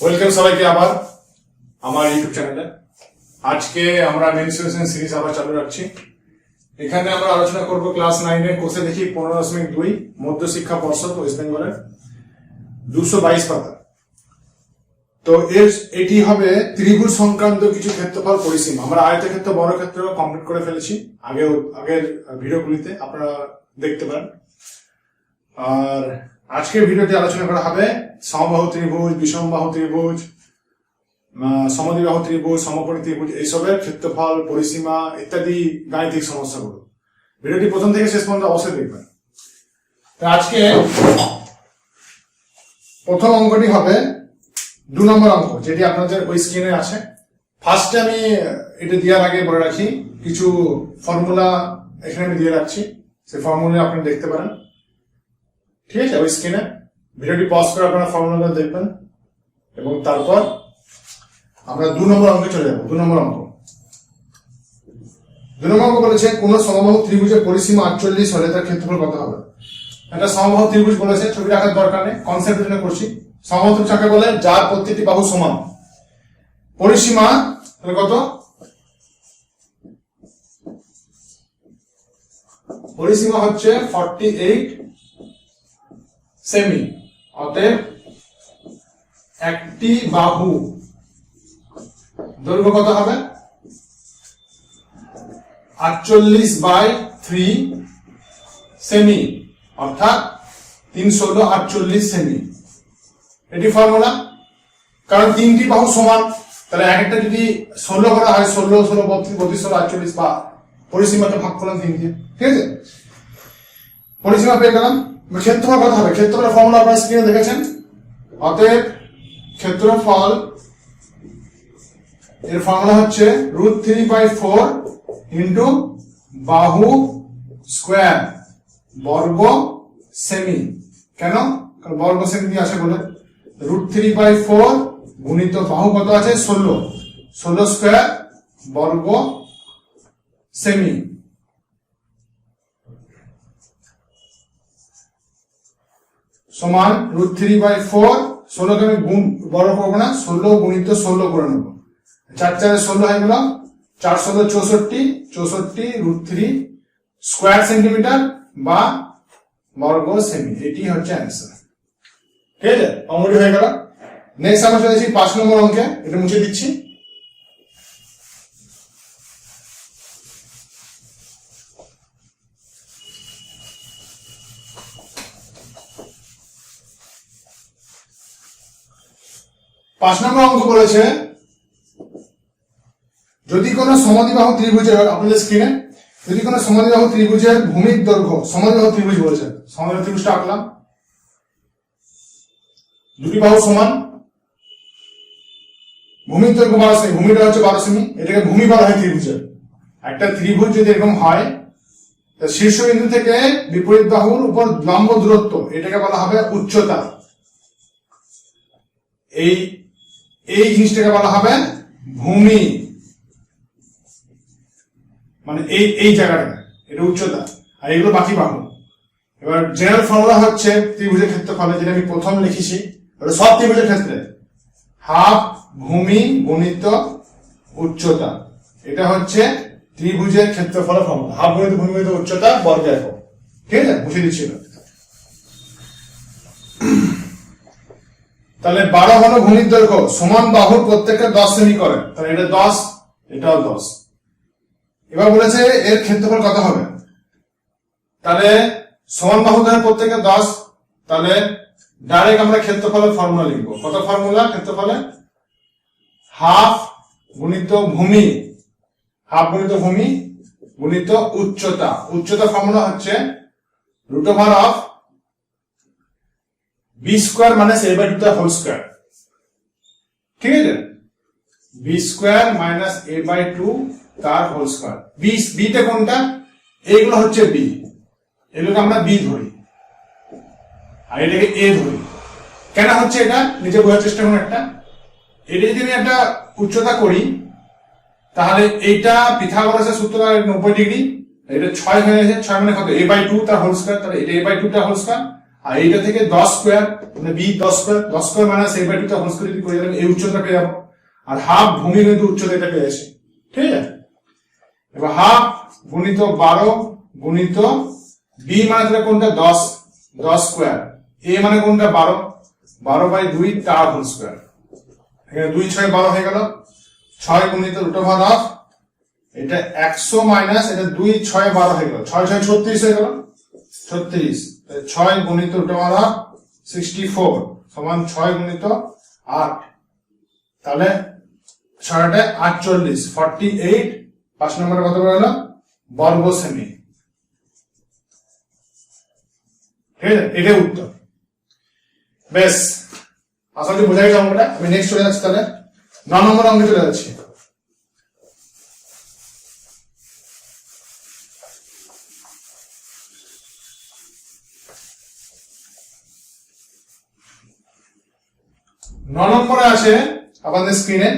Welcome সবাইকে আবার আমার ইউটিউব চ্যানেলে। আজকে আমরা মেনসুরেশন সিরিজ আবার চালু রাখছি। এখানে আমরা আলোচনা করব ক্লাস 9 এর কোর্সে দেখি 15.2 মধ্যশিক্ষা পর্ষদ ওয়েস্ট বেঙ্গলের 222 পাতা। তো এটি হবে ত্রিভুজ সংক্রান্ত কিছু ক্ষেত্রফল পরিসীমা। আমরা আয়তক্ষেত্র বর্গক্ষেত্র কমপ্লিট করে ফেলেছি আগের ভিডিওগুলিতে, আপনারা দেখতে পারেন। আর আজকের ভিডিওতে আলোচনা করা হবে সমবাহু ত্রিভুজ, বিষমবাহু ত্রিভুজ, সমদ্বিবাহু ত্রিভুজ, সমকোণী ত্রিভুজ, এইসবের ক্ষেত্রফল, পরিসীমা ইত্যাদি গাণিতিক সমস্যাগুলো। ভিডিওটি প্রথম থেকে শেষ পর্যন্ত অবশ্যই দেখবেন। আজকে প্রথম অঙ্কটি হবে 2 নম্বর অঙ্ক, যেটি আপনাদের ওই স্ক্রিনে আছে। ফার্স্টে আমি এটা দেওয়ার আগে বলে রাখি, কিছু ফর্মুলা এখানে আমি দিয়ে রাখছি, সেই ফর্মুলা আপনি দেখতে পারেন। ঠিক আছে, ওই স্ক্রিনে ভিডিওটি পজ করে আপনারা ফর্মুলাটা দেখবেন এবং তারপর আমরা 2 নম্বর অঙ্কে চলে যাব। 2 নম্বর অঙ্ক বলেছে কোন সমবাহু ত্রিভুজের পরিসীমা 48 হলে তার ক্ষেত্রফল কত হবে। একটা সমবাহু ত্রিভুজ বলেছে, ছবি রাখার দরকার নেই, কনসেপ্ট জন্য করছি। সমবাহু ত্রিভুজ কাকে বলে? যার প্রত্যেকটি বাহু সমান। পরিসীমা কত? পরিসীমা হচ্ছে 48 সেমি। অতএব একটি বাহু দৈর্ঘ্য কত হবে? 48/3 সেমি, অর্থাৎ 348 সেমি। এটি ফর্মুলা। কারণ তিনটি বাহু সমান, তাহলে এক একটা যদি 16 করা হয়, 16, 16, 32, 32, 48 বা পরিসীমাতে ভাগ করলাম 3 দিয়ে। ঠিক আছে, পরিসীমা পেয়ে গেলাম। ক্ষেত্রফল কত হবে? ক্ষেত্রফলের ফর্মুলা আপনারা স্ক্রিনে দেখেছেন। অতএব ক্ষেত্রফল এর ফর্মুলা হচ্ছে √3/4 ইন্টু বাহু স্কোয়ার বর্গ সেমি। কেন? কারণ বর্গ সেমি দিয়ে আছে বলে। √3/4 গুণিত বাহু কত আছে? 16 স্কোয়ার বর্গ সেমি সমান √3/4। 16 কে আমি বড় করবো না, 16 গুণিত 16 করে নেবো। 4 4 16 হয়ে গেল, 4 16 64, 64 √3 স্কোয়ার সেন্টিমিটার বা বর্গ সেমি। এটি হচ্ছে অ্যান্সার। ঠিক আছে, অঙ্কটি হয়ে গেল। নেক্সট আমরা চলে যাচ্ছি 5 নম্বর অঙ্কে। এটা মুছে দিচ্ছি। পাঁচ নম্বর অঙ্ক বলেছে যদি কোন সমদ্বিবাহু ত্রিভুজের, আপনাদের স্ক্রিনে, যদি কোন সমদ্বিবাহু ত্রিভুজের ভূমির দৈর্ঘ্য, সমদ্বিবাহু ত্রিভুজ বলেছে, সমদ্বিবাহু ত্রিভুজটা আঁকলাম, দুটি বাহু সমান, ভূমির দৈর্ঘ্য 12 সেমি, ভূমিটা হচ্ছে 12 সেমি, এটাকে ভূমি বলা হয় ত্রিভুজের। একটা ত্রিভুজ যদি এরকম হয়, শীর্ষবিন্দু থেকে বিপরীত বাহুর উপর লম্ব দূরত্ব, এটাকে বলা হবে উচ্চতা। এই জিনিসটাকে বলা হবে ভূমি, মানে এই জায়গাটা, এটা উচ্চতা, আর এগুলো বাকি বাহু। এবার জেনারেল ফর্মুলা হচ্ছে ত্রিভুজের ক্ষেত্রফলে, যেটা আমি প্রথম লিখেছি সব ত্রিভুজের ক্ষেত্রে, হাফ ভূমি গুণিত উচ্চতা। এটা হচ্ছে ত্রিভুজের ক্ষেত্রফলের ফর্মুলা, হাফ গুণিত ভূমি গুণিত উচ্চতা বর্গ একক। ঠিক আছে, বুঝে দিচ্ছি। তাহলে 12 হলো ভূমির দৈর্ঘ্য, সমান বাহুর প্রত্যেকটা 10 সেমি করে, তাহলে এটা 10, এটাও 10। এবার বলেছে এর ক্ষেত্রফল কত হবে। তাহলে সমান বাহু ধরে প্রত্যেকটা 10, তাহলে ডাইরেক্ট আমরা ক্ষেত্রফলের ফর্মুলা লিখবো। কত ফর্মুলা ক্ষেত্রফলে? হাফ গুণিত ভূমি, হাফ গুণিত ভূমি গুণিত উচ্চতা। উচ্চতা ফর্মুলা হচ্ছে √of b square minus a/2 তার হোল স্কোয়ার। ঠিক আছে, b স্কোয়ার মাইনাস a/2 তার হোল স্কোয়ার। বিটা কোনটা? এইগুলো হচ্ছে b, এগুলোকে আমরা b ধরি আর এটাকে a ধরি। কেন হচ্ছে এটা নিজে বোঝার চেষ্টা করুন। এটা যদি আমি একটা উচ্চতা করি, তাহলে এইটা পিথাগোরাসের সূত্র 90 ডিগ্রি, এটা 6 হয়ে গেছে। 6 মানে কত? a/2 তার হোল স্কয়ার, তাহলে এটা a/2 তার হোল স্কয়ার। আর এইটা থেকে 10 স্কয়ার মানে b 10 স্কয়ার মাইনাস a/2 টা হোল স্কয়ার যদি করে দিলাম এই উচ্চতা পেয়ে যাবো, আর হাফ ভূমি কিন্তু উচ্চতা এটা পেয়ে আসি, ঠিক আছে। এবার হাফ গুণিত 12 গুণিত b মানে তাহলে কোনটা 10 স্কয়ার, a মানে কোনটা 12/2 তার হোল স্কয়ার, এখানে 2 6 12 হয়ে গেল, 6 গুণিত √অফ এটা 100 মাইনাস এটা 2 6 12 হয়ে গেল, 6 6 36 হয়ে গেল 36, 6 গুণিত √অফ 64 সমান 6 গুণিত 8, তাহলে 6টা 48 48 5 নম্বরে কত বেরোলো বর্গ সেমি, ঠিক আছে। এটাই উত্তর। বেশ, আশা করি বোঝা গেছে অঙ্কটা। আমি নেক্সট চলে যাচ্ছি, তাহলে 9 নম্বর অঙ্কে চলে যাচ্ছি। নম্বরে আছে আমাদের স্ক্রিনে,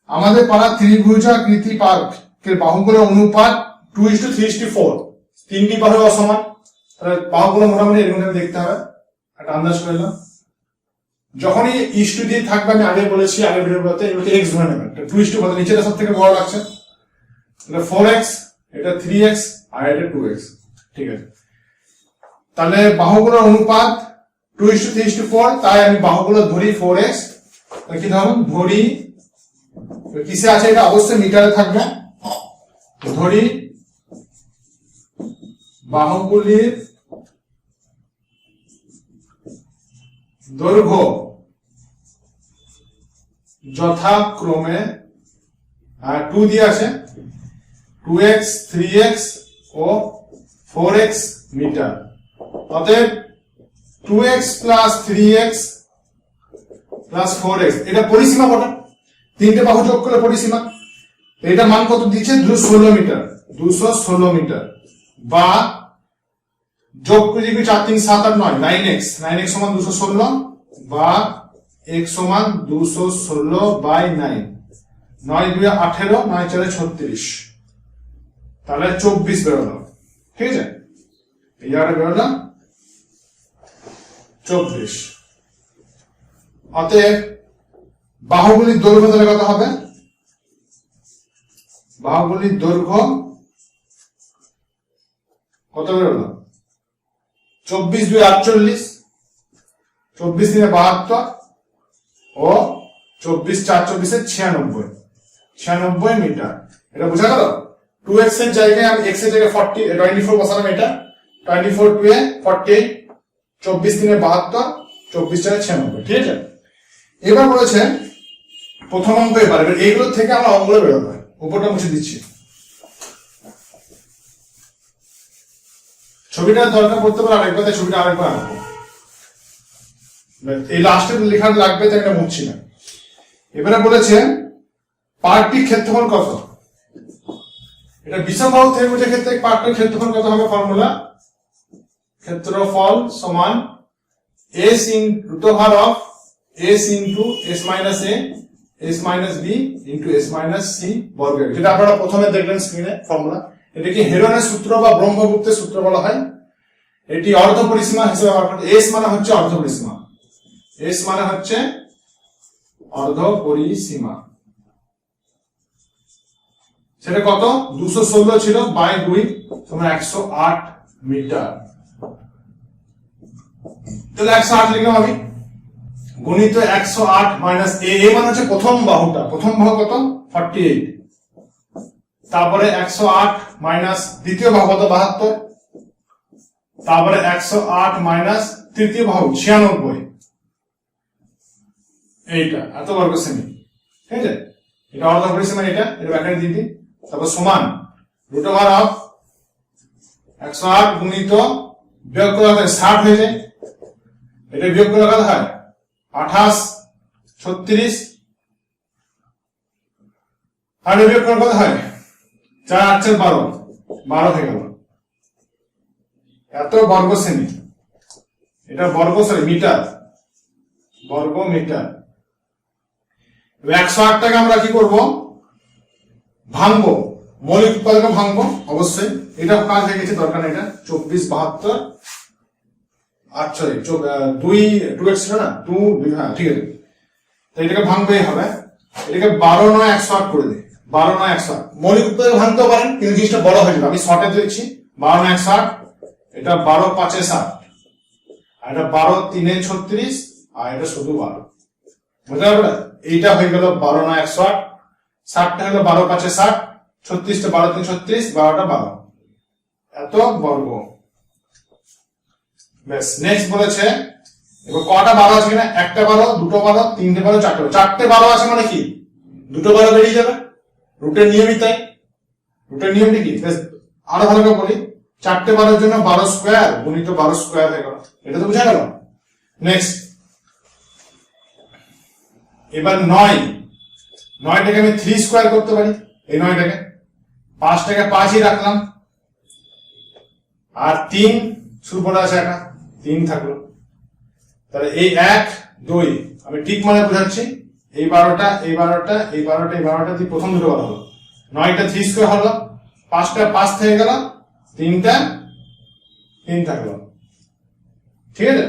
আমাদের পাড়া ত্রিভুজাকৃতি পার্কের বাহুগুলোর অনুপাত 2:3:4, তিনটি বাহু অসমান, তাহলে বাহুগুলো মোটামুটি এরকম দেখতে হবে, একটা আন্দাজ করে নিলাম। যখনই ইস্টু দিয়ে থাকবে, আমি আগে বলেছি আগের ভিডিওতে, এগুলোকে এক্স ধরে নেবেন, 2:, মানে নিচেটা সব থেকে বড় লাগছে, এটা 4x, এটা 3x আর এটা 2x, ঠিক আছে। তাহলে বাহুগুলোর অনুপাত 2:3:4, তাই আমি বাহুগুলো ধরি 4x, কি ধরি কিসে আছে, এটা অবশ্যই মিটারে থাকবে, ধরি বাহুগুলির দৈর্ঘ্য যথাক্রমে 2 দিয়ে আছে 2x 3x ও 4x মিটার, অতএব 2x plus 3x plus 4x এটা পরিসীমা কত, তিনটে বাহু যোগ করলে পরিসীমা, এটা মান কত দিচ্ছে 216 মিটার, 216 মিটার, বা যোগ করে দিবি 4 3 7 8 9 9x সমান 216, বা x সমান 216/9, 9 2 18 9 4 36, তাহলে 24 বেরোলো, ঠিক আছে। এই জায়গাটা বেরোলো 24। অতএব বাহুগুলির দৈর্ঘ্য তাহলে কত হবে, বাহুগুলির দৈর্ঘ্য কত বেরোলো 24 2 48, 24 3 72 ও 24 4 24 96 মিটার। এটা বোঝা গেল। 2x এর জায়গায় আমি x এর জায়গায় 24 বসালাম, এটা 24 2 48, 24 3 72, 24 4 96, ঠিক আছে। এবার বলেছে প্রথম অঙ্ক, এবার এইগুলো থেকে আমরা অঙ্কগুলো বেরোবে, উপরটা মুছে দিচ্ছি। ছবিটা দরকার পড়তে পারে আরেকবার, তাই ছবিটা আরেকবার আঁকবো, এই লাস্টে লেখা লাগবে, তাই এটা মুছছি না। এবারে বলেছে পার্কটির ক্ষেত্রফল কত, এটা বিষমবাহু ত্রিভুজের ক্ষেত্রে পার্কটির ক্ষেত্রফল কত হবে, ফর্মুলা ক্ষেত্রফল সমান s √of s into s minus a s minus b into s minus c বর্গ, যেটা আপনারা প্রথমে দেখলেন স্ক্রিনে ফর্মুলা। এটাকে হেরনের সূত্র বা ব্রহ্মগুপ্তের সূত্র বলা হয়। এটি অর্ধ পরিসীমা হিসেবে ব্যবহার করা হয়। s মানে হচ্ছে অর্ধ পরিসীমা, s মানে হচ্ছে অর্ধ পরিসীমা, সেটা কত 216 ছিল বাই 2 সমান 108 মিটার, তাহলে 108 লিখলাম আমি, গুণিত 108 মাইনাস a মানে হচ্ছে প্রথম বাহুটা, প্রথম বাহু কত 48, তারপরে 108 মাইনাস দ্বিতীয় বাহু কত 72, তারপরে 108 মাইনাস তৃতীয় বাহু 96, এইটা এত বর্গ সেমি, ঠিক আছে। এটা অর্ধ পরিসীমা, এটা ব্যাখ্যা দিয়ে দিই, তারপর সমান √of 108 গুণিত বিয়োগ করা হয় 60 হয়ে যায়, এটা বিয়োগ করে কত হয় 28 36, আর বিয়োগ করে কত হয় 4 8 4 12 হয়ে গেল, এত বর্গ সেমি, এটা বর্গ সরি মিটার, বর্গ মিটার। 108টাকে আমরা কি করব, ভাঙবো, মৌলিক উৎপাদকে ভাঙবো অবশ্যই, এটা কাজ হয়ে গেছে, দরকার নেই, এটা 24 72 আচ্ছা 2 x ছিল না 2 হ্যাঁ ঠিক আছে। তো এটাকে ভাঙতেই হবে, এটাকে 12 9 108 করে দিই। 12 9 108 মৌলিক উত্তরে ভাঙতেও পারেন, কিন্তু জিনিসটা বড় হয়ে যাবে। আমি শর্টে দিচ্ছি 12 9 108, এটা 12 5 60, আর এটা 12 3 36, আর এটা শুধু 12। বুঝতে পারলে? এইটা হয়ে গেল 12 9 108, 60টা হলো 12 5 60, 36টা 12 3 36, 12টা 12, এত বর্গ। বেশ, নেক্সট বলেছে এবার কটা 12 আছে কিনা, একটা 12, দুটো 12, তিনটে 12, চারটে 12। চারটে 12 আছে মানে কি দুটো 12 বেরিয়ে যাবে, রুটের নিয়মই তাই। রুটের নিয়মটা কি? বেশ আরো ভালো করে বলি, চারটে 12 এর জন্য 12 স্কয়ার গুণিত 12 স্কয়ার হয়ে গেল। এটা তো বুঝা গেল। নেক্সট এবার 9টাকে আমি 3 স্কয়ার করতে পারি। এই 9টাকে 5টাকে 5ই রাখলাম, আর 3 শুরু পড়ে আছে একটা 3 থাকলো। তাহলে এই 1 2 আমি ঠিক মানে বোঝাচ্ছি, এই 12টা এই 12টা এই 12টা এই 12টা দিয়ে প্রথম দুটো 12 হলো, 9টা 3 স্কয়ার হলো, 5টা 5 থেকে গেল, 3টা 3 থাকলো। ঠিক আছে,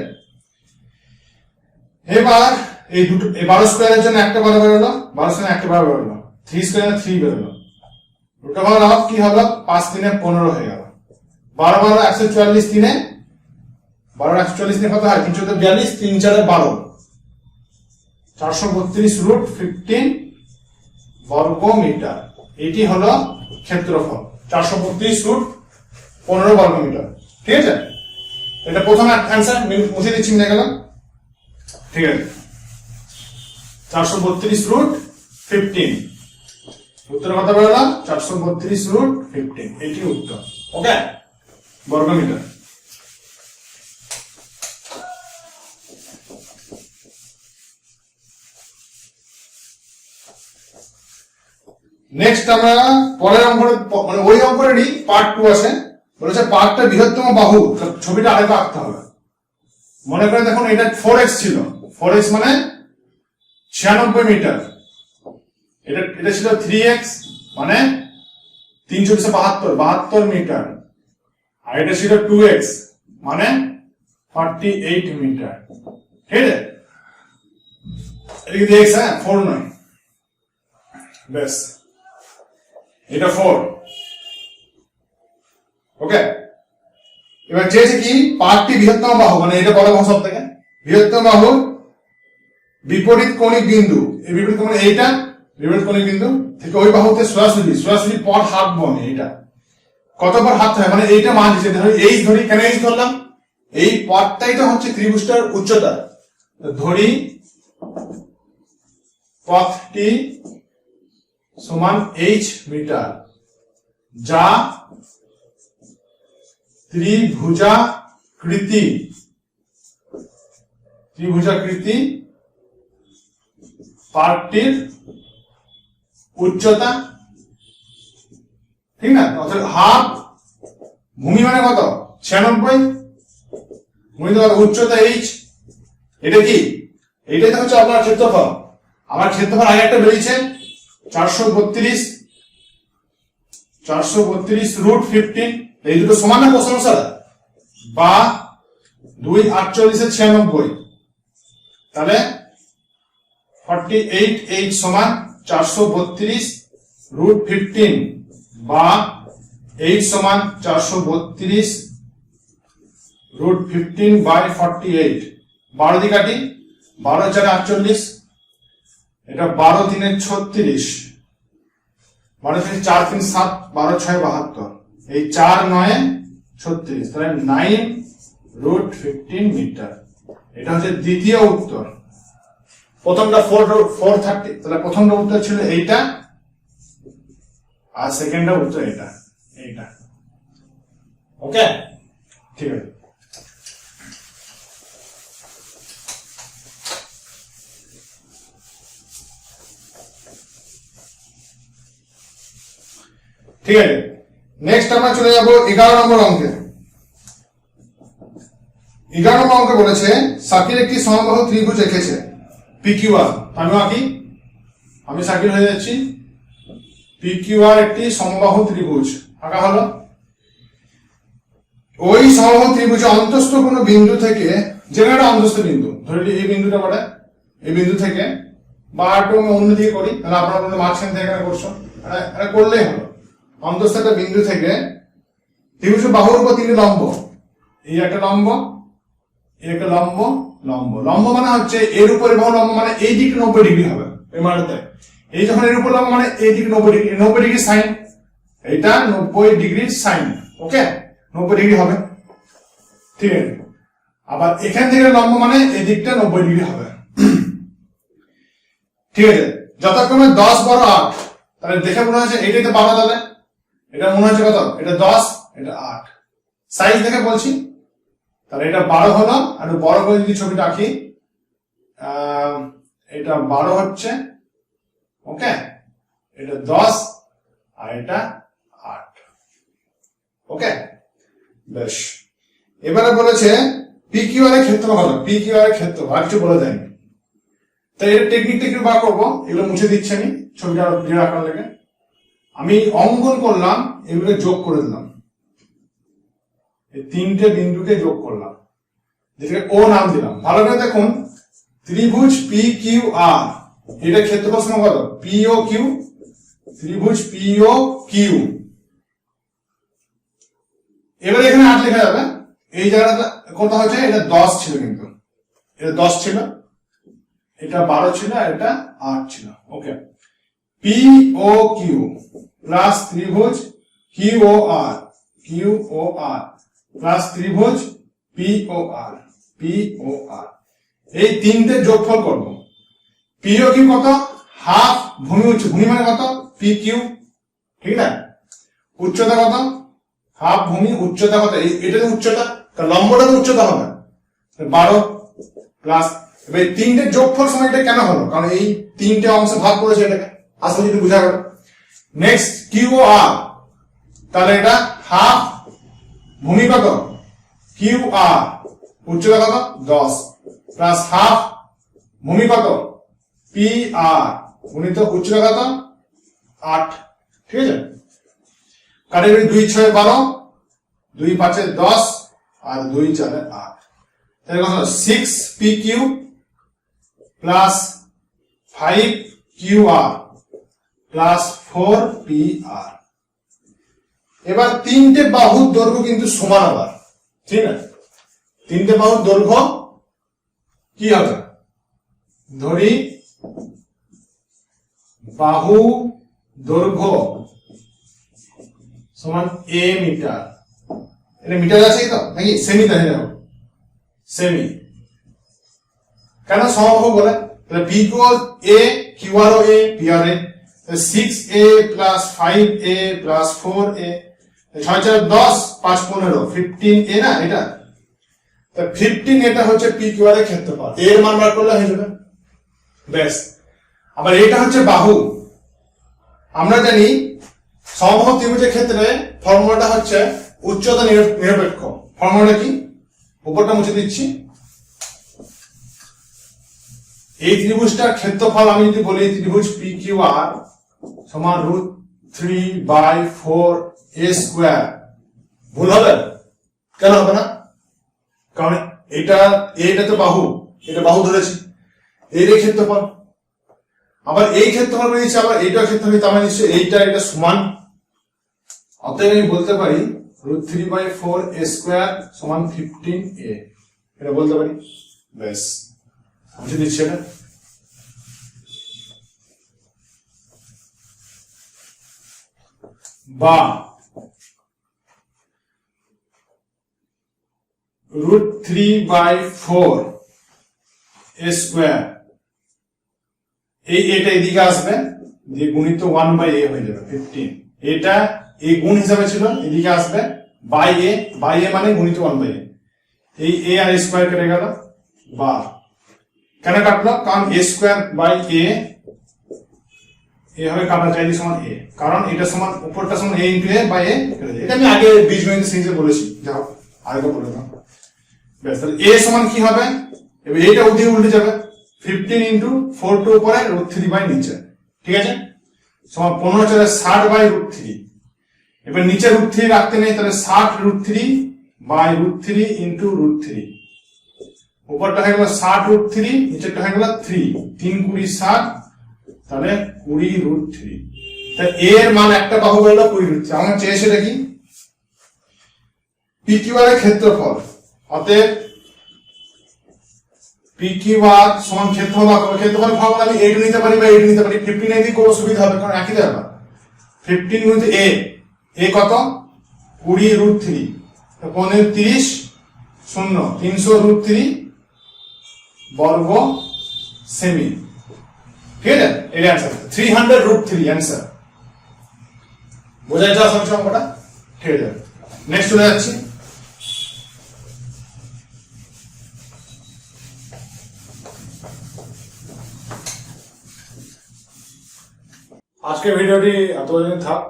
এবার এই দুটো 12 স্কয়ারের জন্য একটা 12 বেরোলো, 12 স্কয়ার একটা 12 বেরোলো, 3 স্কয়ারে 3 বেরোলো, দুটো ভাগ কি হলো 5 3 15 হয়ে গেল। 12 12 144, 3 12 144 নিয়ে কত হয় 342, 3 4 12, 432 রুট 15 বর্গ মিটার। এটি হলো ক্ষেত্রফল 432 রুট 15 বর্গ মিটার। ঠিক আছে, এটা প্রথম অ্যান্সার মুছে দিচ্ছি নিয়ে গেলাম। ঠিক আছে, 432 রুট 15, উত্তর কত বেরোলাম 432 রুট 15, এটি উত্তর। ওকে, বর্গ মিটার। নেক্সট আমরা পরের অঙ্ক, মানে ওই অঙ্কেরই পার্ট 2 আছে। বলেছে পার্টটা বৃহত্তম বাহু, ছবিটা আরেকটা আঁকতে হবে। মনে করে দেখুন এটা 4x ছিল, 4x মানে 96 মিটার, এটা ছিল 3x মানে 372 মিটার, আর এটা ছিল 2x মানে 48 মিটার। ঠিক আছে, এদিকে x হ্যাঁ 4 নয়। বেশ, এটা 4। ওকে, এবার চেয়েছে কি পার্টটি বৃহত্তম বাহু, মানে এটা বড় বাহু সব থেকে, বৃহত্তম বাহু বিপরীত কৌণিক বিন্দু, এই বিপরীত কৌণিক এইটা বিপরীত কৌণিক বিন্দু থেকে ওই বাহুতে সরাসরি পথ হাঁটবো আমি। এইটা কতবার হাঁটতে হয়, মানে এইটা মান দিচ্ছে, এই ধরি, কেন এই ধরলাম, এই পথটাই তো হচ্ছে ত্রিভুজটার উচ্চতা। ধরি পথটি সমান h মিটার, যা ত্রিভুজাকৃতি পার্টটির উচ্চতা। ঠিক না, অর্থাৎ হাফ ভূমি মানে কত 96, ভূমি কত উচ্চতা h, এটা কি এটাই তো হচ্ছে আপনার ক্ষেত্রফল। আমার ক্ষেত্রফল আগে একটা বেরিয়েছে 432 রুট 15, এই দুটো সমান না কোণ অনুসারে, বা 2 48 96, তাহলে 48 সমান 432 রুট 15, বা 8 সমান 432 রুট 15 বাই 48। 12 দিয়ে কাটি, 12 4 48, এটা 12 3 36, 12 3 4 3 7, 12 6 72, এই 4 9 36, তাহলে 9 রুট 15 মিটার। এটা হচ্ছে দ্বিতীয় উত্তর। প্রথমটা 430, তাহলে প্রথমটা উত্তর ছিল এইটা, আর সেকেন্ডটা উত্তর এইটা। ওকে, ঠিক আছে। ঠিক আছে, নেক্সট আমরা চলে যাব 11 নম্বর অঙ্কে। 11 নম্বর অঙ্কে বলেছে সার্কিল একটি সমবাহু ত্রিভুজ এঁকেছে PQR। আমি সার্কিল হয়ে যাচ্ছি, PQR একটি সমবাহু ত্রিভুজ আঁকা হলো। ওই সমবাহু ত্রিভুজে অন্তস্থ কোনো বিন্দু থেকে, যেটা একটা অন্তস্থ বিন্দু, ধরে নিই এই বিন্দুটা বলে, এই বিন্দু থেকে বা একটু আমি অন্যদিকে করি, তাহলে আপনারা মাঝখান থেকে এখানে করছো, এটা করলেই হলো। অন্তস্থ একটা বিন্দু থেকে ত্রিভুজ বাহুর উপর তিনটি লম্ব, এই একটা লম্ব, এই একটা লম্ব, লম্ব। লম্ব মানে হচ্ছে এর উপরে বাহু লম্ব মানে এই দিকে 90 ডিগ্রি হবে, এই মানেতে এই যখন এর উপর লম্ব মানে এই দিকে 90 ডিগ্রি, 90 ডিগ্রি সাইন, এটা 90 ডিগ্রি সাইন, ওকে 90 ডিগ্রি হবে, ঠিক আছে। আবার এখান থেকে লম্ব মানে এই দিকটা 90 ডিগ্রি হবে, ঠিক আছে। যথাক্রমে 10, 12, 8, তাহলে দেখে মনে হচ্ছে এইটাই তো 12, তাহলে এটা মনে হচ্ছে কত, এটা 10, এটা 8, সাইজ দেখে বলছি, তাহলে এটা 12 হলো। আর বড় করে যদি ছবিটা আঁকি, এটা 12 হচ্ছে, ওকে, এটা 10 আর এটা 8, ওকে, বেশ। এবারে বলেছে PQR এর ক্ষেত্রফল কত, PQR এর ক্ষেত্রফল আর কিছু বলে দেয়নি, তাই এর টেকনিকটা কি বার করবো, এগুলো মুছে দিচ্ছি আমি, ছবিটা ক্লিয়ার আঁকার লেগে আমি অঙ্কন করলাম, এগুলো যোগ করে দিলাম, এই তিনটে বিন্দুকে যোগ করলাম, যেটাকে ও নাম দিলাম। ভালো করে দেখুন, ত্রিভুজ PQR এটা ক্ষেত্রফল সমান কত, POQ, ত্রিভুজ POQ। এবারে এখানে 8 লেখা যাবে, এই জায়গাটা কত হচ্ছে, এটা 10 ছিল, কিন্তু এটা 10 ছিল, এটা 12 ছিল, এটা 8 ছিল, ওকে। POQ প্লাস ত্রিভুজ QOR, QOR প্লাস ত্রিভুজ POR, POR, এই তিনটে যোগফল করব। POQ কত, হাফ ভূমি উচ্চতা, ভূমি মানে কত, PQ, ঠিক না, উচ্চতা কত, হাফ ভূমি, উচ্চতা কত, এটা উচ্চতা, লম্বটা তো উচ্চতা হবে 12 প্লাস, এবার তিনটে যোগফল সময়টা কেন হলো, কারণ এই তিনটে অংশ ভাগ করেছে এটাকে, আসলে যদি বুঝা গেল। নেক্সট QOR, তাহলে এটা হাফ ভূমি কত, QR, উচ্চতা কত 10 প্লাস হাফ ভূমি কত, PR গুণিত উচ্চতা কত 8, ঠিক আছে। কাটাকাটি 2 6 12, 2 5 10 আর 2 4 8, তাহলে কত 6 PQ plus 5 QR plus 4 PR। এবার তিনটে বাহুর দৈর্ঘ্য কিন্তু সমান, আবার ঠিক না, তিনটে বাহুর দৈর্ঘ্য কি হবে, ধরি বাহু দৈর্ঘ্য সমান A মিটার, এটা মিটার আছে তো নাকি সেমি, তাই দেখো সেমি, কেন সমবাহু বলে, তাহলে PQR A, QR A, PR A, 6A plus 5A plus 4A, 6 4 10, 5 15, 15A না এটা, 15, এটা হচ্ছে PQR এর ক্ষেত্রফল, এর মান বার করলে হয়ে যাবে, বেশ। আবার এটা হচ্ছে বাহু, আমরা জানি সমবাহু ত্রিভুজের ক্ষেত্রে ফর্মুলাটা হচ্ছে উচ্চতা নিরপেক্ষ। ফর্মুলাটা কি, উপরটা মুছে দিচ্ছি, এই ত্রিভুজটার ক্ষেত্রফল আমি যদি বলি ত্রিভুজ PQR সমান √3/4A², ভুল হবে, কেন হবে না, কারণ এটা তো বাহু, এটা বাহু ধরেছি, এর ক্ষেত্রফল, আবার এই ক্ষেত্রফল বেরিয়েছে, আবার এইটার ক্ষেত্রফল, তার মানে নিশ্চয়ই এইটা এটা সমান, অতএব আমি বলতে পারি √3/4A² সমান 15A, এটা বলতে পারি, বেশ বুঝে দিচ্ছি এটা। বা √3/4A², এই এটা এদিকে আসবে, দিয়ে গুণিত 1/A হয়ে যাবে 15, এটা এই গুণ হিসাবে ছিল, এদিকে আসবে বাই এ মানে গুণিত 1/A, এই A আর স্কয়ার কেটে গেল, বা কেন কাটলো, কারণ A²/A হবে কাটা চাইলে সমান A, কারণ এটা সমান উপরটা সমান A × A/A, এটা আমি আগে বীজগণিত সিরিজে বলেছি, যাও আগে বলে দাও, বেশ। তাহলে A সমান কি হবে, এবার এটা ওদিকে উল্টে যাবে, 15 × 4 টু উপরে, √3 নিচে, ঠিক আছে, সমান 15 × 60/√3, এবার নিচে √3 রাখতে নেই, তাহলে 60 √3 বাই √3 ইন্টু √3, উপরটা হয়ে গেল 60√3, নিচেরটা হয়ে গেল 3, 3 20 60, তাহলে 20√3। তাহলে এর মান একটা বাহু হলো 20√3। আমার চেয়ে সেটা কি PQR এর ক্ষেত্রফল, অতএব PQR সমান ক্ষেত্রফল ফর্মুলা আমি এইটা নিতে পারি বা এইটা নিতে পারি, 15 দিয়ে কোনো সুবিধা হবে কারণ একই ব্যাপার। 15 গুণিত a কত 20√3, 15 30 0, 300√3 বর্গ সেমি, ঠিক আছে? এর অ্যান্সার 300√3 অ্যান্সার। বোঝা যাচ্ছে আসলে অঙ্কটা? ঠিক আছে, নেক্সট চলে যাচ্ছি। আজকের ভিডিওটি এতদিন থাক,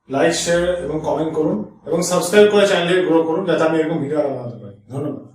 লাইক শেয়ার এবং কমেন্ট করুন এবং সাবস্ক্রাইব করে চ্যানেলটি গ্রো করুন যাতে আমি এরকম ভিডিও বানাতে পারি। ধন্যবাদ।